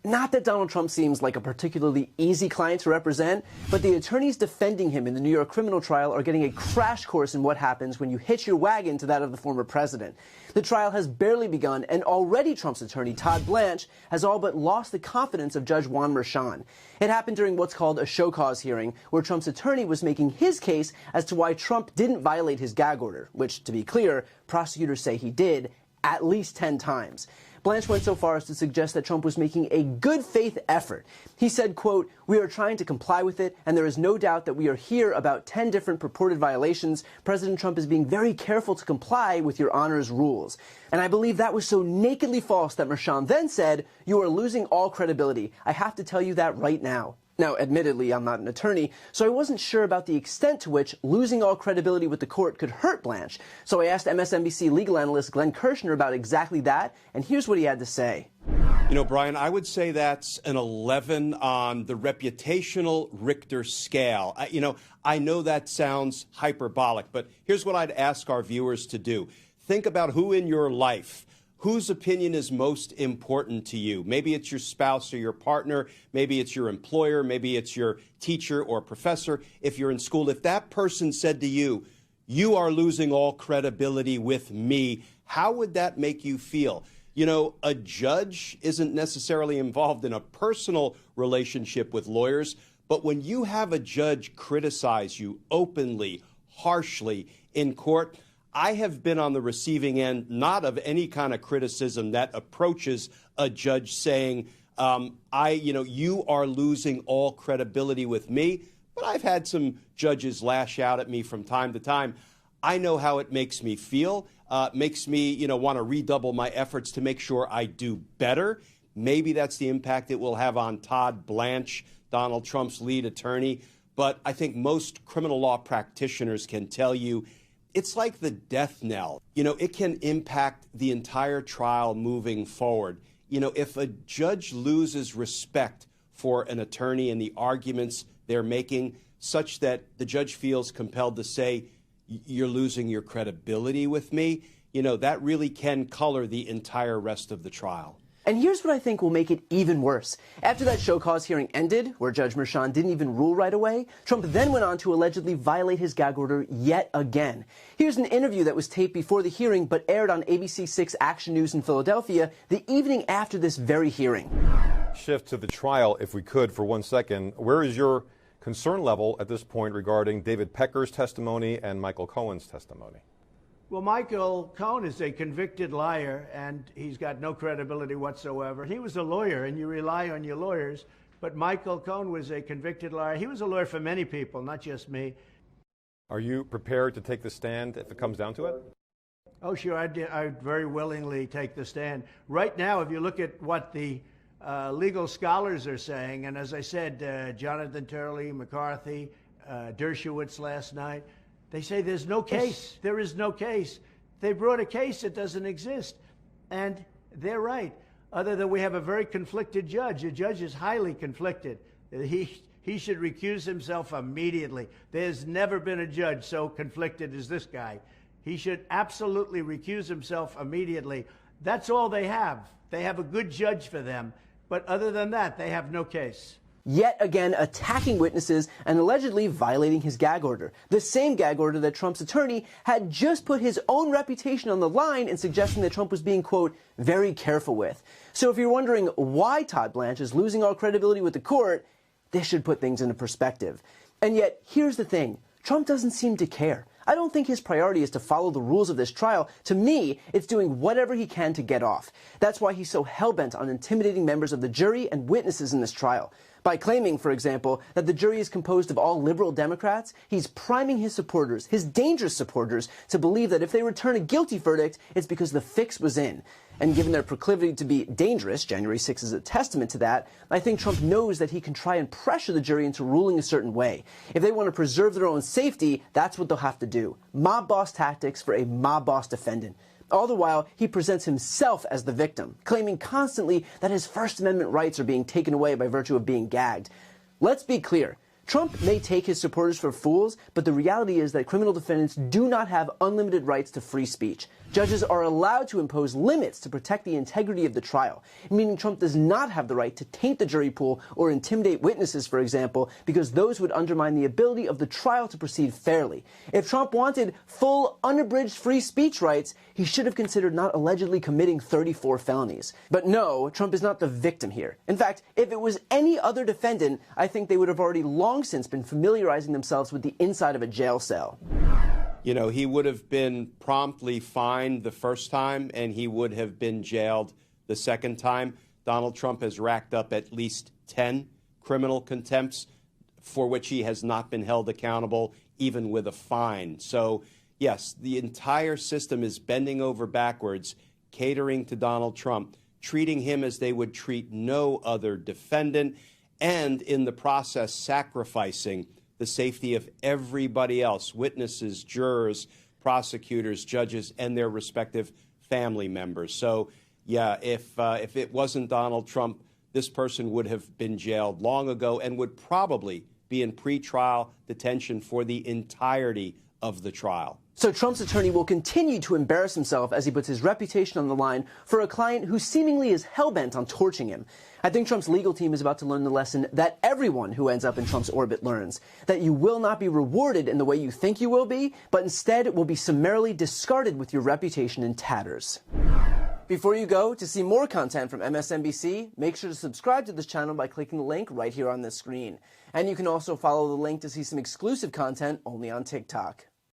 Not that Donald Trump seems like a particularly easy client to represent, but the attorneys defending him in the New York criminal trial are getting a crash course in what happens when you hitch your wagon to that of the former president. The trial has barely begun, and already Trump's attorney, Todd Blanche, has all but lost the confidence of Judge Juan Merchan. It happened during what's called a show cause hearing, where Trump's attorney was making his case as to why Trump didn't violate his gag order, which, to be clear, prosecutors say he did at least 10 times. Blanche went so far as to suggest that Trump was making a good faith effort. He said, quote, "We are trying to comply with it, and there is no doubt that we are here about 10 different purported violations. President Trump is being very careful to comply with your honor's rules." And I believe that was so nakedly false that Merchan then said, "You are losing all credibility. I have to tell you that right now." Now, admittedly, I'm not an attorney, so I wasn't sure about the extent to which losing all credibility with the court could hurt Blanche. So I asked MSNBC legal analyst Glenn Kirshner about exactly that, and here's what he had to say. You know, Brian, I would say that's an 11 on the reputational Richter scale. I know that sounds hyperbolic, but here's what I'd ask our viewers to do. Think about who in your life, whose opinion is most important to you. Maybe it's your spouse or your partner. Maybe it's your employer. Maybe it's your teacher or professor. If you're in school, if that person said to you, "You are losing all credibility with me," how would that make you feel? You know, a judge isn't necessarily involved in a personal relationship with lawyers, but when you have a judge criticize you openly, harshly in court, I have been on the receiving end, not of any kind of criticism that approaches a judge saying, you are losing all credibility with me. But I've had some judges lash out at me from time to time. I know how it makes me feel. Makes me, want to redouble my efforts to make sure I do better. Maybe that's the impact it will have on Todd Blanche, Donald Trump's lead attorney. But I think most criminal law practitioners can tell you it's like the death knell. It can impact the entire trial moving forward. If a judge loses respect for an attorney and the arguments they're making, such that the judge feels compelled to say, "You're losing your credibility with me," that really can color the entire rest of the trial. And here's what I think will make it even worse. After that show cause hearing ended, where Judge Merchan didn't even rule right away, Trump then went on to allegedly violate his gag order yet again. Here's an interview that was taped before the hearing but aired on ABC6 Action News in Philadelphia the evening after this very hearing. Shift to the trial, if we could, for 1 second. Where is your concern level at this point regarding David Pecker's testimony and Michael Cohen's testimony? Well, Michael Cohen is a convicted liar, and he's got no credibility whatsoever. He was a lawyer, and you rely on your lawyers. But Michael Cohen was a convicted liar. He was a lawyer for many people, not just me. Are you prepared to take the stand if it comes down to it? Oh, sure. I'd very willingly take the stand. Right now, if you look at what the legal scholars are saying, and as I said, Jonathan Turley, McCarthy, Dershowitz last night, they say there's no case. There is no case. They brought a case that doesn't exist. And they're right. Other than we have a very conflicted judge. The judge is highly conflicted. He should recuse himself immediately. There's never been a judge so conflicted as this guy. He should absolutely recuse himself immediately. That's all they have. They have a good judge for them. But other than that, they have no case. Yet again attacking witnesses and allegedly violating his gag order. The same gag order that Trump's attorney had just put his own reputation on the line in suggesting that Trump was being, quote, very careful with. So if you're wondering why Todd Blanche is losing all credibility with the court, this should put things into perspective. And yet, here's the thing. Trump doesn't seem to care. I don't think his priority is to follow the rules of this trial. To me, it's doing whatever he can to get off. That's why he's so hell-bent on intimidating members of the jury and witnesses in this trial. By claiming, for example, that the jury is composed of all liberal Democrats, he's priming his supporters, his dangerous supporters, to believe that if they return a guilty verdict, it's because the fix was in. And given their proclivity to be dangerous, January 6th is a testament to that, I think Trump knows that he can try and pressure the jury into ruling a certain way. If they want to preserve their own safety, that's what they'll have to do. Mob boss tactics for a mob boss defendant. All the while, he presents himself as the victim, claiming constantly that his First Amendment rights are being taken away by virtue of being gagged. Let's be clear. Trump may take his supporters for fools, but the reality is that criminal defendants do not have unlimited rights to free speech. Judges are allowed to impose limits to protect the integrity of the trial, meaning Trump does not have the right to taint the jury pool or intimidate witnesses, for example, because those would undermine the ability of the trial to proceed fairly. If Trump wanted full, unabridged free speech rights, he should have considered not allegedly committing 34 felonies. But no, Trump is not the victim here. In fact, if it was any other defendant, I think they would have already long since been familiarizing themselves with the inside of a jail cell. You know, he would have been promptly fined the first time, and he would have been jailed the second time. Donald Trump has racked up at least 10 criminal contempts for which he has not been held accountable, even with a fine. So, yes, the entire system is bending over backwards, catering to Donald Trump, treating him as they would treat no other defendant, and in the process sacrificing the safety of everybody else, witnesses, jurors, prosecutors, judges, and their respective family members. So, yeah, if it wasn't Donald Trump, this person would have been jailed long ago and would probably be in pretrial detention for the entirety of the trial. So Trump's attorney will continue to embarrass himself as he puts his reputation on the line for a client who seemingly is hell-bent on torching him. I think Trump's legal team is about to learn the lesson that everyone who ends up in Trump's orbit learns, that you will not be rewarded in the way you think you will be, but instead will be summarily discarded with your reputation in tatters. Before you go, to see more content from MSNBC, make sure to subscribe to this channel by clicking the link right here on this screen. And you can also follow the link to see some exclusive content only on TikTok.